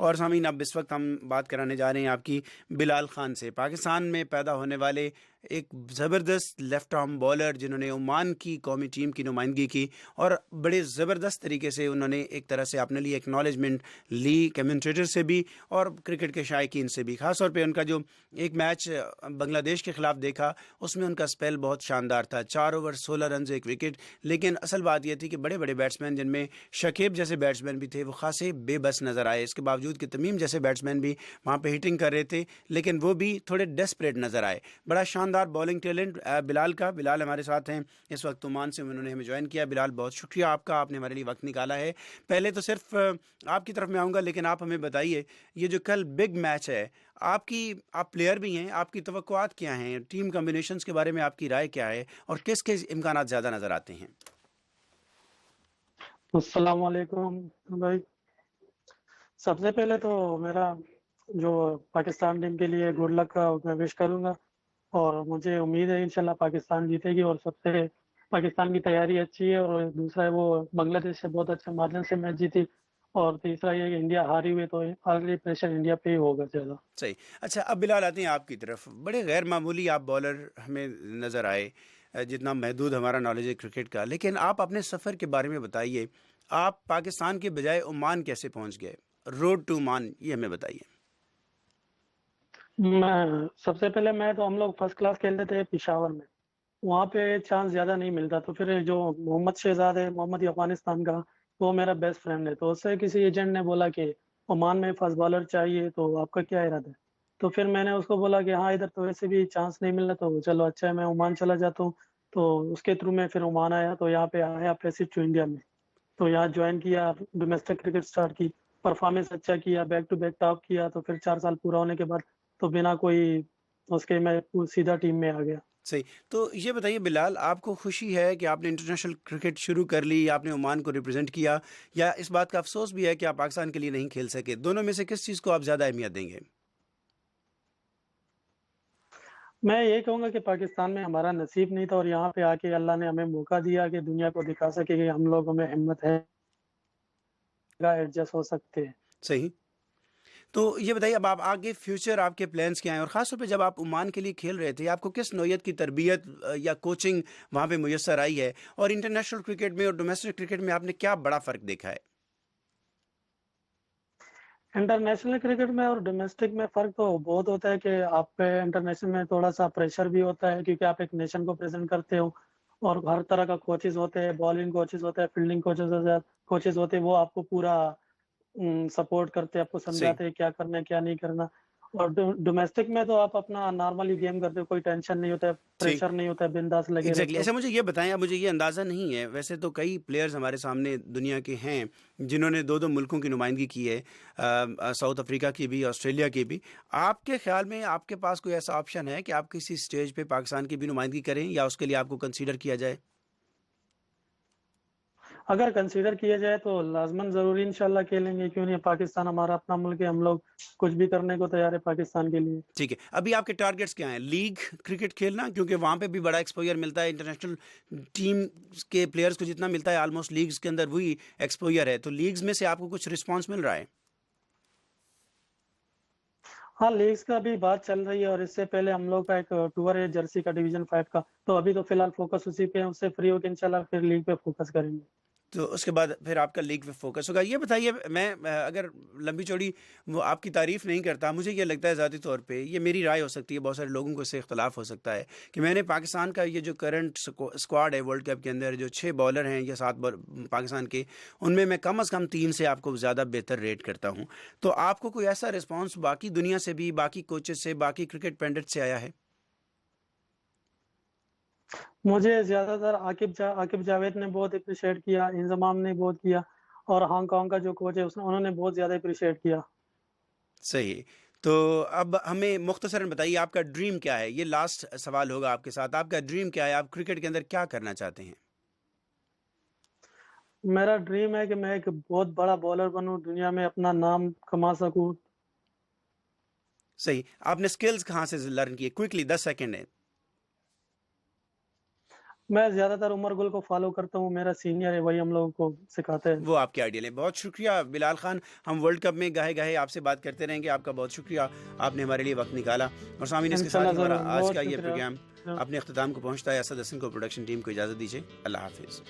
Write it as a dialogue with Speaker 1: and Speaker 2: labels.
Speaker 1: اور سامعین اب اس وقت ہم بات کرانے جا رہے ہیں آپ کی بلال خان سے، پاکستان میں پیدا ہونے والے ایک زبردست لیفٹ آرم بالر جنہوں نے عمان کی قومی ٹیم کی نمائندگی کی اور بڑے زبردست طریقے سے انہوں نے ایک طرح سے اپنے لیے ایکنالجمنٹ لی کمنٹریٹر سے بھی اور کرکٹ کے شائقین سے بھی. خاص طور پہ ان کا جو ایک میچ بنگلہ دیش کے خلاف دیکھا اس میں ان کا سپیل بہت شاندار تھا، 4 اوور 16 رنز 1 وکٹ. لیکن اصل بات یہ تھی کہ بڑے بڑے بیٹسمین جن میں شکیب جیسے بیٹسمین بھی تھے وہ خاصے بے بس نظر آئے، اس کے باوجود کہ تمیم جیسے بیٹسمین بھی وہاں پہ ہٹنگ کر رہے تھے لیکن وہ بھی تھوڑے ڈیسپریٹ نظر آئے. بڑا شاندار بالنگ ٹیلنٹ بلال کا. بلال ہمارے ساتھ ہیں اس وقت عمان سے، انہوں نے ہمیں جوائن کیا. بلال بہت شکریہ آپ کا، آپ نے ہمارے لیے وقت نکالا ہے. پہلے تو صرف آپ کی طرف میں آؤں گا لیکن آپ ہمیں بتائیے یہ جو کل بگ میچ ہے، آپ پلیئر بھی ہیں، آپ کی توقعات کیا ہیں، ٹیم کمبینیشنز کے بارے میں آپ کی رائے کیا ہے اور کس کے امکانات زیادہ نظر آتے ہیں؟
Speaker 2: السلام علیکم بھائی. سب سے پہلے تو میرا جو پاکستان ٹیم کے لیے گڈ لک کا میں وش کروں گا، اور مجھے امید ہے انشاءاللہ پاکستان جیتے گی. اور سب سے پاکستان کی تیاری اچھی ہے، اور دوسرا ہے وہ بنگلہ دیش سے بہت اچھے مارجن سے میچ جیتی، اور تیسرا یہ کہ انڈیا ہاری ہوئی تو آگے پریشر انڈیا پہ ہی ہوگا زیادہ.
Speaker 1: صحیح. اچھا اب بلال آتے ہیں آپ کی طرف. بڑے غیر معمولی آپ بالر ہمیں نظر آئے جتنا محدود ہمارا نالج ہے کرکٹ کا، لیکن آپ اپنے سفر کے بارے میں بتائیے. آپ پاکستان کے بجائے عمان کیسے پہنچ گئے؟ روڈ ٹو عمان یہ ہمیں بتائیے.
Speaker 2: میں سب سے پہلے تو ہم لوگ فرسٹ کلاس کھیلتے تھے پشاور میں، وہاں پہ چانس زیادہ نہیں ملتا. تو پھر جو محمد شہزاد ہے، محمد افغانستان کا، وہ میرا بیسٹ فرینڈ ہے. تو اس سے کسی ایجنٹ نے بولا کہ عمان میں فاسٹ بالر چاہیے، تو آپ کا کیا ارادہ ہے؟ تو پھر میں نے اس کو بولا کہ ہاں ادھر تو ویسے بھی چانس نہیں مل رہا، تو چلو اچھا ہے میں عمان چلا جاتا ہوں. تو اس کے تھرو میں پھر عمان آیا، تو یہاں پہ آیا پیسج ٹو انڈیا میں. تو یہاں جوائن کیا، ڈومیسٹک کرکٹ سٹارٹ کی، پرفارمنس اچھا کیا، بیک ٹو بیک ٹاپ کیا. تو پھر 4 سال پورا ہونے کے بعد تو بنا کوئی اس کے میں سیدھا ٹیم میں آ گیا.
Speaker 1: صحیح. تو یہ بتائیے بلال، آپ کو خوشی ہے کہ آپ نے انٹرنیشنل کرکٹ شروع کر لی، آپ نے عمان کو ریپرزینٹ کیا، یا اس بات کا افسوس بھی ہے کہ آپ پاکستان کے لیے نہیں کھیل سکے؟ دونوں میں سے کس چیز کو آپ زیادہ اہمیت دیں گے؟
Speaker 2: میں یہ کہوں گا کہ پاکستان میں ہمارا نصیب نہیں تھا، اور یہاں پہ آ کے اللہ نے ہمیں موقع دیا کہ دنیا کو دکھا سکے کہ ہم لوگوں میں ہمت ہے، ایڈجسٹ ہو سکتے ہیں.
Speaker 1: صحیح. تو یہ بتائیے اب آپ آگے فیوچر آپ کے پلانس کیا ہیں، اور خاص طور پہ جب آپ عمان کے لیے کھیل رہے تھے آپ کو کس نوعیت کی تربیت یا کوچنگ وہاں پہ میسر آئی ہے، اور انٹرنیشنل کرکٹ میں اور ڈومیسٹک کرکٹ میں آپ نے کیا بڑا فرق دیکھا ہے؟
Speaker 2: انٹرنیشنل کرکٹ میں اور ڈومیسٹک میں فرق تو بہت ہوتا ہے کہ آپ پہ انٹرنیشنل میں تھوڑا سا پریشر بھی ہوتا ہے، کیونکہ آپ ایک نیشن کو پریزنٹ کرتے ہو، اور ہر طرح کا کوچز ہوتے ہیں، بالنگ کوچز ہوتے ہیں، فیلڈنگ کوچز ہوتے ہیں، وہ آپ کو پورا سپورٹ کرتے ہیں، آپ کو
Speaker 1: صحیح.
Speaker 2: سمجھاتے ہیں کیا کرنا ہے کیا نہیں کرنا. اور ڈومیسٹک میں تو آپ اپنا نارملی گیم کرتے ہو، کوئی ٹینشن نہیں ہوتا ہے،
Speaker 1: ٹھیک.
Speaker 2: پریشر نہیں ہوتا ہے، بنداس لگے
Speaker 1: ایگزیکٹلی.
Speaker 2: رہتے ہو.
Speaker 1: اچھا مجھے یہ بتائیں، اب مجھے یہ اندازہ نہیں ہے، ویسے تو کئی پلیئرز ہمارے سامنے دنیا کے ہیں جنہوں نے 2 ملکوں کی نمائندگی کی ہے، ساؤتھ افریقہ کی بھی، آسٹریلیا کی بھی. آپ کے خیال میں آپ کے پاس کوئی ایسا آپشن ہے کہ آپ کسی سٹیج پہ پاکستان کی بھی نمائندگی کریں، یا اس کے لیے آپ کو کنسیڈر کیا جائے؟
Speaker 2: اگر کنسیڈر کیا جائے تو لازماً ضروری انشاءاللہ کھیلیں گے، کیوں نہیں. پاکستان ہمارا اپنا ملک ہے، ہم لوگ کچھ بھی کرنے کو تیار ہے پاکستان کے لیے.
Speaker 1: ٹھیک ہے. ابھی آپ کے ٹارگیٹس کیا ہیں؟ لیگ کرکٹ کھیلنا، کیونکہ وہاں پہ بھی بڑا ایکسپوجر ملتا ہے، انٹرنیشنل ٹیم کے پلیئرز کو جتنا ملتا ہے آلموسٹ لیگز کے اندر وہی ایکسپوجر ہے. تو لیگز میں سے آپ کو کچھ رسپانس مل رہا ہے؟
Speaker 2: ہاں لیگز کا بھی بات چل رہی ہے، اور اس سے پہلے ہم لوگ کا ایک ٹور ہے جرسی کا ڈویژن 5 کا. تو ابھی تو فی الحال فوکس اسی پہ ہے، اس سے فری ہو کے انشاءاللہ پھر لیگ پہ فوکس کریں گے.
Speaker 1: تو اس کے بعد پھر آپ کا لیگ پہ فوکس ہوگا. یہ بتائیے، میں اگر لمبی چوڑی وہ آپ کی تعریف نہیں کرتا، مجھے یہ لگتا ہے ذاتی طور پہ، یہ میری رائے ہو سکتی ہے، بہت سارے لوگوں کو اس سے اختلاف ہو سکتا ہے، کہ میں نے پاکستان کا یہ جو کرنٹ اسکواڈ ہے ورلڈ کپ کے اندر، جو 6 بالر ہیں یا 7 پاکستان کے، ان میں کم از کم 3 سے آپ کو زیادہ بہتر ریٹ کرتا ہوں. تو آپ کو کوئی ایسا رسپانس باقی دنیا سے بھی، باقی کوچز سے، باقی کرکٹ پینڈٹ سے آیا ہے؟
Speaker 2: مجھے زیادہ تر عاقب جاوید نے بہت اپریشیٹ کیا، انضمام نے بہت کیا، اور ہانگ کانگ کا جو کوچ ہے انہوں نے بہت زیادہ اپریشیٹ کیا.
Speaker 1: صحیح. تو اب ہمیں مختصراً بتائیے آپ کا ڈریم کیا ہے؟ یہ لاسٹ سوال ہوگا آپ کے ساتھ. آپ کا ڈریم کیا ہے؟ آپ کرکٹ کے اندر کیا کرنا چاہتے ہیں؟
Speaker 2: میرا ڈریم ہے کہ میں ایک بہت بڑا بالر بنوں، دنیا میں اپنا نام کما سکوں.
Speaker 1: صحیح. آپ نے سکلز کہاں سے لرن کیے؟ کوئکلی 10 سیکنڈ ہے.
Speaker 2: میں زیادہ تر عمر گل کو فالو کرتا ہوں، میرا سینئر ہے، وہی ہم لوگوں کو سکھاتے ہیں۔
Speaker 1: وہ آپ کے آئیڈیل ہیں. بہت شکریہ بلال خان. ہم ورلڈ کپ میں گاہے گاہے آپ سے بات کرتے رہیں گے. آپ کا بہت شکریہ، آپ نے ہمارے لیے وقت نکالا. اور سامعین، اس کے ساتھ
Speaker 2: انشاءاللہ
Speaker 1: ہی ہمارا
Speaker 2: ضرور،
Speaker 1: آج
Speaker 2: بہت
Speaker 1: کا یہ
Speaker 2: شکریہ۔
Speaker 1: پروگرام اپنے اختتام کو پہنچتا ہے. اسد حسن کو پروڈکشن ٹیم کو اجازت دیجیے. اللہ حافظ.